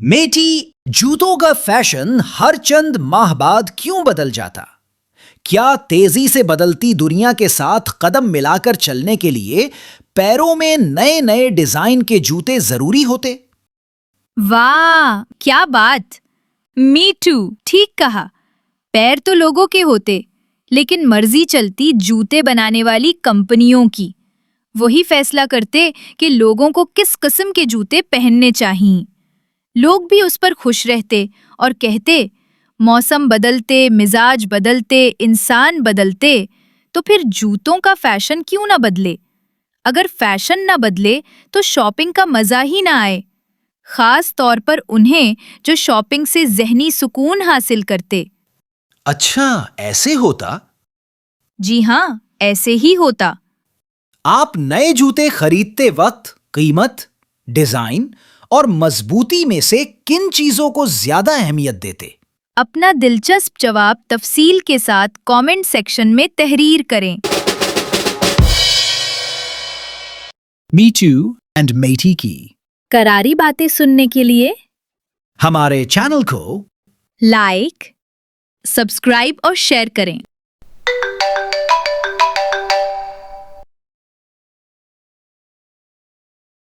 میٹھی جوتوں کا فیشن ہر چند ماہ بعد کیوں بدل جاتا؟ کیا تیزی سے بدلتی دنیا کے ساتھ قدم ملا کر چلنے کے لیے پیروں میں نئے نئے ڈیزائن کے جوتے ضروری ہوتے؟ واہ کیا بات! می ٹو ٹھیک کہا. پیر تو لوگوں کے ہوتے لیکن مرضی چلتی جوتے بنانے والی کمپنیوں کی. وہی فیصلہ کرتے کہ لوگوں کو کس قسم کے جوتے پہننے چاہئیں. لوگ بھی اس پر خوش رہتے اور کہتے موسم بدلتے، مزاج بدلتے، انسان بدلتے، تو پھر جوتوں کا فیشن کیوں نہ بدلے؟ اگر فیشن نہ بدلے تو شاپنگ کا مزہ ہی نہ آئے، خاص طور پر انہیں جو شاپنگ سے ذہنی سکون حاصل کرتے. اچھا ایسے ہوتا؟ جی ہاں، ایسے ہی ہوتا. آپ نئے جوتے خریدتے وقت قیمت، ڈیزائن اور مضبوطی میں سے کن چیزوں کو زیادہ اہمیت دیتے؟ اپنا دلچسپ جواب تفصیل کے ساتھ کامنٹ سیکشن میں تحریر کریں. می ٹو اینڈ میٹھی کی کراری باتیں سننے کے لیے ہمارے چینل کو لائک، سبسکرائب اور شیئر کریں.